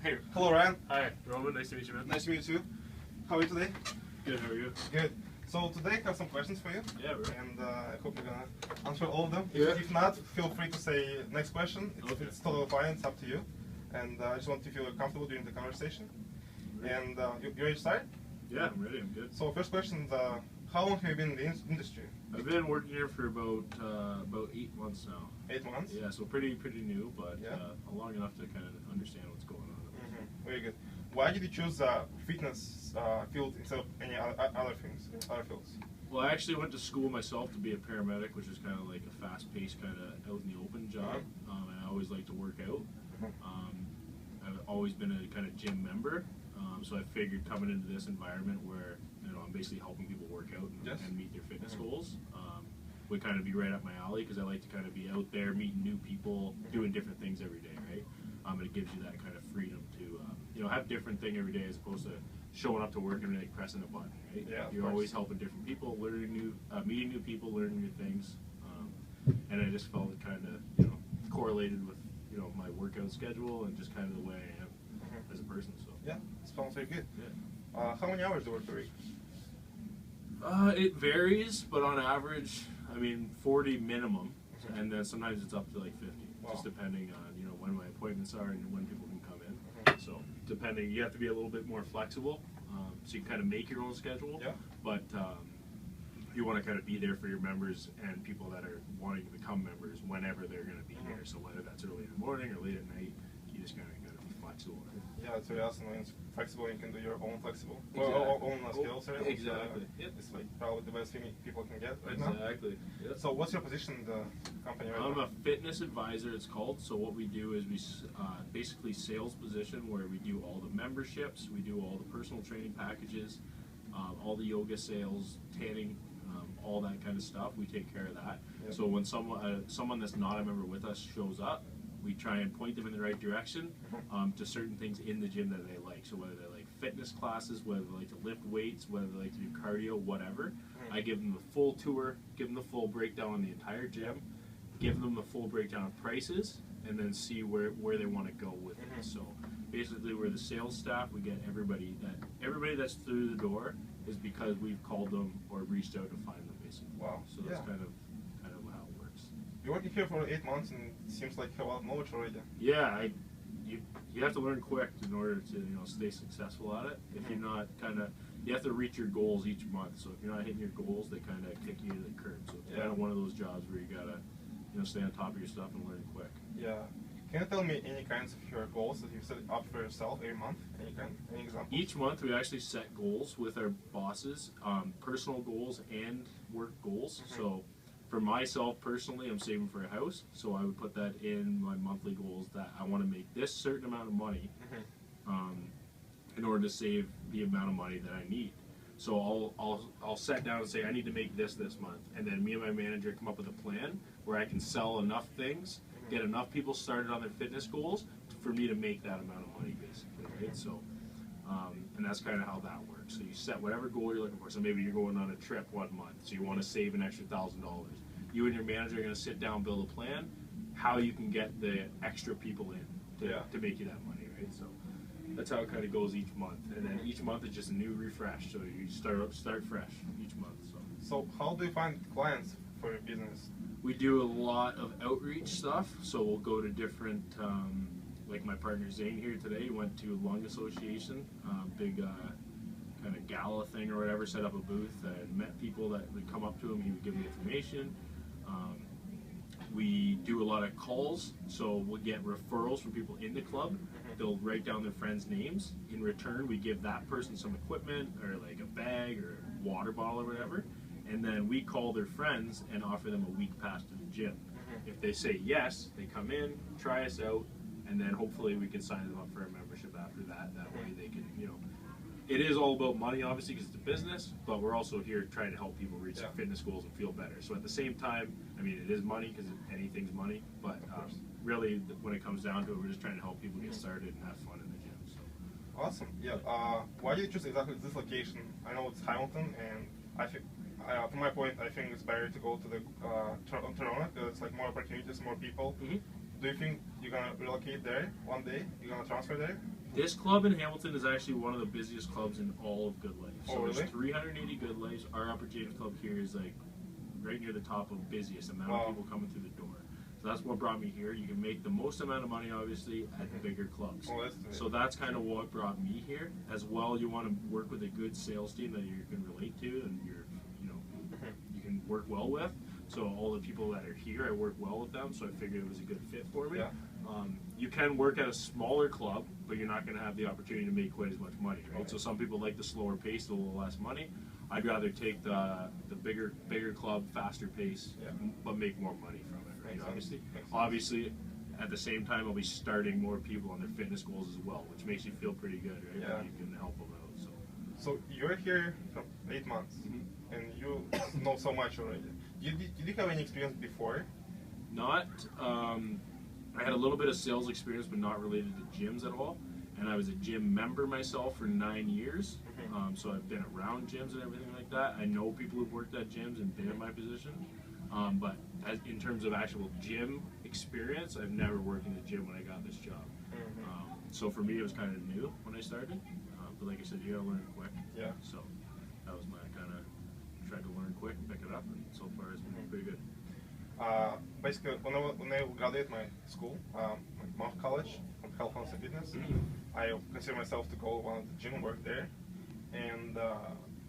Hey. Hello, Ryan. Hi, Roman. Nice to meet you, man. Nice to meet you too. How are you today? Good. How are you? Good. So today I have some questions for you. Yeah, bro. And I hope you're gonna answer all of them. Yeah. If not, feel free to say next question. Okay. It's totally fine. It's up to you. And I just want to feel comfortable during the conversation. And you ready to start? Yeah, I'm ready. I'm good. So first question: how long have you been in the industry? I've been working here for about 8 months now. 8 months. Yeah, so pretty new, but Yeah. long enough to kind of understand what's going on. Very good. Why did you choose fitness field instead of any other things, other fields? Well, I actually went to school myself to be a paramedic, which is kind of like a fast-paced, kind of out in the open job. And I always like to work out. I've always been a kind of gym member, so I figured coming into this environment where I'm basically helping people work out and meet their fitness goals would kind of be right up my alley, because I like to kind of be out there meeting new people, doing different things every day, right? And it gives you that kind of freedom to have different thing every day, as opposed to showing up to work and like pressing a button, right? Yeah, you're always helping different people, meeting new people, learning new things, and I just felt it kind of correlated with my workout schedule and just kind of the way I am as a person. So yeah, it sounds very good. Yeah. How many hours do you work per week? It varies, but on average, 40 minimum, and then sometimes it's up to like 50, just depending on when my appointments are and when people can come in. So depending, you have to be a little bit more flexible, so you can kind of make your own schedule. Yeah. But you want to kind of be there for your members and people that are wanting to become members whenever they're going to be here. So whether that's early in the morning or late at night, you just kind of got to be flexible. Yeah, it's very awesome when it's flexible. You can do your own flexible, Exactly. own skills. Right? Exactly. Yep. It's like probably the best thing people can get right now. Exactly. Yep. So what's your position in the company right I'm now? a fitness advisor, it's called. So what we do is we basically sales position, where we do all the memberships, we do all the personal training packages, all the yoga sales, tanning, all that kind of stuff. We take care of that. Yep. So when someone that's not a member with us shows up, we try and point them in the right direction to certain things in the gym that they like. So whether they like fitness classes, whether they like to lift weights, whether they like to do cardio, whatever. I give them the full tour, give them the full breakdown on the entire gym, give them the full breakdown of prices, and then see where they want to go with it. So basically, we're the sales staff. We get everybody that's through the door is because we've called them or reached out to find them, basically. Wow. So that's kind of how it works. You're working here for 8 months, and it seems like you have a lot of knowledge already. Yeah, you have to learn quick in order to stay successful at it. If you're not you have to reach your goals each month. So if you're not hitting your goals, they kind of kick you to the curb. So it's kind of one of those jobs where you gotta stay on top of your stuff and learn quick. Yeah. Can you tell me any kinds of your goals that you set up for yourself every month? Any examples? Each month we actually set goals with our bosses, personal goals and work goals. So for myself personally, I'm saving for a house, so I would put that in my monthly goals, that I want to make this certain amount of money in order to save the amount of money that I need. So I'll sit down and say, I need to make this month, and then me and my manager come up with a plan where I can sell enough things, get enough people started on their fitness goals for me to make that amount of money, basically, right? So, and that's kind of how that works. So you set whatever goal you're looking for. So maybe you're going on a trip 1 month, so you want to save an extra $1,000. You and your manager are going to sit down, build a plan, how you can get the extra people in to make you that money, right? So that's how it kind of goes each month, and then each month is just a new refresh. So you start fresh each month. So how do you find clients for your business? We do a lot of outreach stuff. So we'll go to different, like my partner Zane here today went to Lung Association, big kind of gala thing or whatever, set up a booth and met people that would come up to him. He would give them information. We do a lot of calls, so we'll get referrals from people in the club. They'll write down their friends' names. In return, we give that person some equipment or like a bag or a water bottle or whatever, and then we call their friends and offer them a week pass to the gym. If they say yes, they come in, try us out, and then hopefully we can sign them up for a membership after that. That way they can, it is all about money, obviously, because it's a business, but we're also here trying to help people reach their fitness goals and feel better. So at the same time, it is money, because anything's money, but really, when it comes down to it, we're just trying to help people get started and have fun in the gym. So. Awesome. Yeah. Why did you choose exactly this location? I know it's Hamilton, and I think, from my point, I think it's better to go to the Toronto, because it's like more opportunities, more people. Do you think you're gonna relocate there one day? You're gonna transfer there? This club in Hamilton is actually one of the busiest clubs in all of Good Life. So Oh, really? there's 380 Good Lives. Our Upper James Club here is like right near the top of busiest amount Wow. of people coming through the door. So that's what brought me here. You can make the most amount of money, obviously, at the bigger clubs. Oh, So that's kind of what brought me here. As well, you want to work with a good sales team that you can relate to and you can work well with. So all the people that are here, I work well with them. So I figured it was a good fit for me. Yeah. You can work at a smaller club, but you're not going to have the opportunity to make quite as much money, right? So some people like the slower pace, a little less money. I'd rather take the bigger club, faster pace, but make more money from it, right? Obviously, at the same time, I'll be starting more people on their fitness goals as well, which makes you feel pretty good, right? Yeah. When you can help them out. So you're here for 8 months, and you know so much already. Did you have any experience before? Not. I had a little bit of sales experience, but not related to gyms at all. And I was a gym member myself for 9 years. So I've been around gyms and everything like that. I know people who've worked at gyms and been in my position. But in terms of actual gym experience, I've never worked in a gym when I got this job. So for me, it was kind of new when I started. But like I said, you gotta learn quick. Yeah. So that was my kind of tried to learn quick and pick it up, and so far it's been pretty good. Basically, when I graduated my school, Mount College from Health and Fitness, I consider myself to go one of the gym and work there. And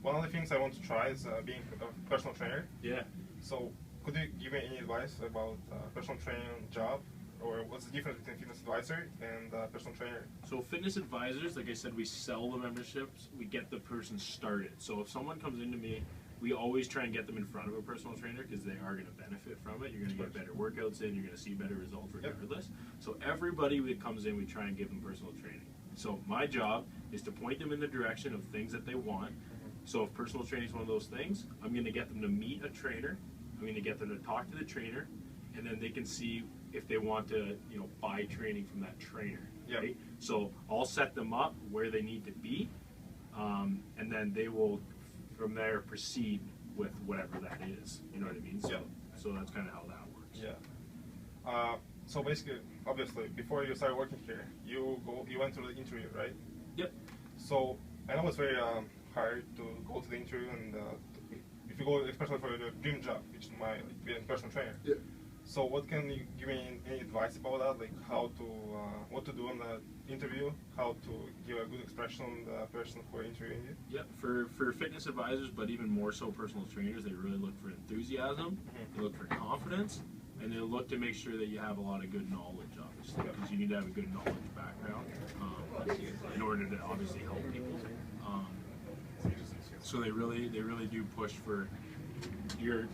one of the things I want to try is being a personal trainer. Yeah. So could you give me any advice about personal training job? Or what's the difference between fitness advisor and personal trainer? So fitness advisors, like I said, we sell the memberships, we get the person started. So if someone comes into me, we always try and get them in front of a personal trainer because they are going to benefit from it. You're going to get better workouts in, you're going to see better results regardless. So everybody that comes in, we try and give them personal training. So my job is to point them in the direction of things that they want. So if personal training is one of those things, I'm going to get them to meet a trainer, I'm going to get them to talk to the trainer, and then they can see if they want to, buy training from that trainer. Right? So I'll set them up where they need to be, and then they will, from there, proceed with whatever that is. You know what I mean? So that's kind of how that works. Yeah. So basically, obviously, before you started working here, you went to the interview, right? Yep. So I know it's very hard to go to the interview, and if you go, especially for your dream job, which is being a personal trainer. Yeah. So what can you give me any advice about that? Like how to, what to do in the interview, how to give a good expression on the person who are interviewing you? Yeah, for fitness advisors, but even more so personal trainers, they really look for enthusiasm, they look for confidence, and they look to make sure that you have a lot of good knowledge, obviously, because you need to have a good knowledge background in order to obviously help people. So they really do push for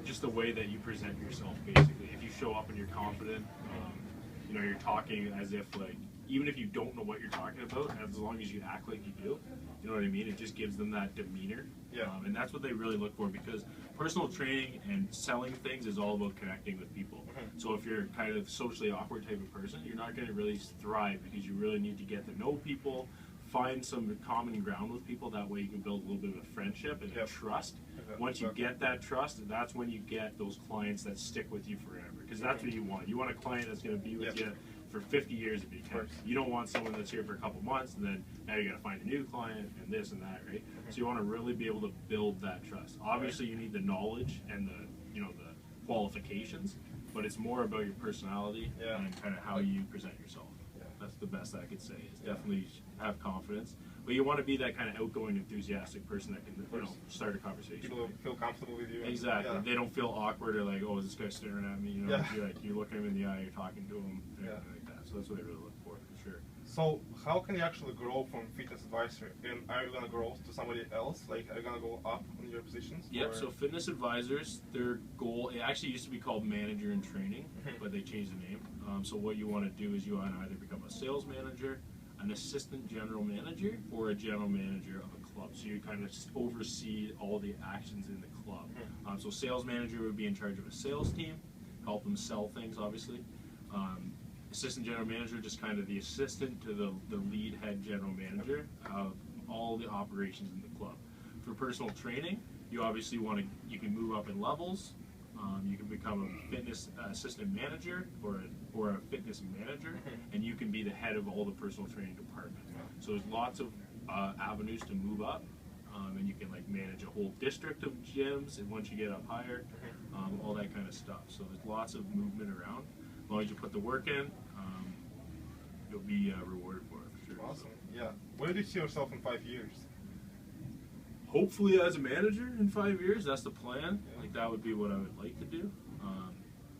just the way that you present yourself, basically. If you show up and you're confident, you're talking as if, like, even if you don't know what you're talking about, as long as you act like you do, you know what I mean? It just gives them that demeanor. And that's what they really look for, because personal training and selling things is all about connecting with people. So if you're kind of socially awkward type of person, you're not going to really thrive, because you really need to get to know people, find some common ground with people. That way you can build a little bit of a friendship and a trust. Once you get that trust, that's when you get those clients that stick with you forever, because that's what you want. You want a client that's going to be with you for 50 years if you can. You don't want someone that's here for a couple months and then now you got to find a new client and this and that, right? So you want to really be able to build that trust. Obviously, you need the knowledge and the qualifications, but it's more about your personality and kind of how you present yourself. That's the best I could say. Is definitely have confidence, but you want to be that kind of outgoing, enthusiastic person that can start a conversation. People feel comfortable with you. Exactly. They don't feel awkward or like, oh, is this guy staring at me? You're looking him in the eye, you're talking to him, like that. So that's what they really look for sure. So how can you actually grow from fitness advisor? And are you gonna grow to somebody else? Like, are you gonna go up in your positions? Yep. So fitness advisors, their goal, it actually used to be called manager in training, but they changed the name. So what you want to do is you want to either become a sales manager, an assistant general manager, or a general manager of a club. So you kind of oversee all the actions in the club. So sales manager would be in charge of a sales team, help them sell things, obviously. Assistant general manager, just kind of the assistant to the lead head general manager of all the operations in the club. For personal training, you obviously you can move up in levels. You can become a fitness assistant manager or a or a fitness manager, and you can be the head of all the personal training departments. So there's lots of avenues to move up, and you can like manage a whole district of gyms, and once you get up higher, all that kind of stuff. So there's lots of movement around. As long as you put the work in, you'll be rewarded for it, for sure. Awesome. Yeah. Where do you see yourself in 5 years? Hopefully as a manager in 5 years, that's the plan. Like that would be what I would like to do.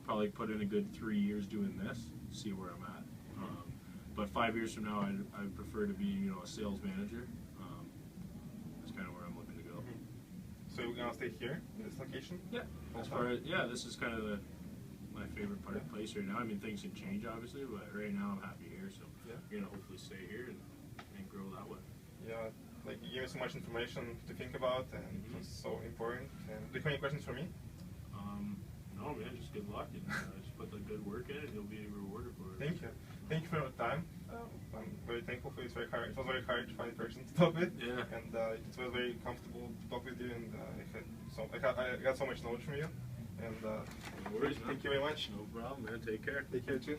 Probably put in a good 3 years doing this, see where I'm at. But 5 years from now, I'd prefer to be, a sales manager. That's kind of where I'm looking to go. So you're gonna stay here in this location? Yeah. As far as this is kind of my favorite part of the place right now. I mean, things can change obviously, but right now I'm happy here. So we're gonna hopefully stay here and grow that way. Yeah. Like you gave me so much information to think about, and it was so important. And do you have any questions for me? No, man, just good luck, and just put the good work in, and you'll be rewarded for it. Thank you. Thank you for your time. I'm very thankful for you. It's very hard. It was very hard to find a person to talk with. Yeah. And it was very comfortable to talk with you, and I got so much knowledge from you. And No worries, man. thank you very much. No problem, man. Take care. Take care too.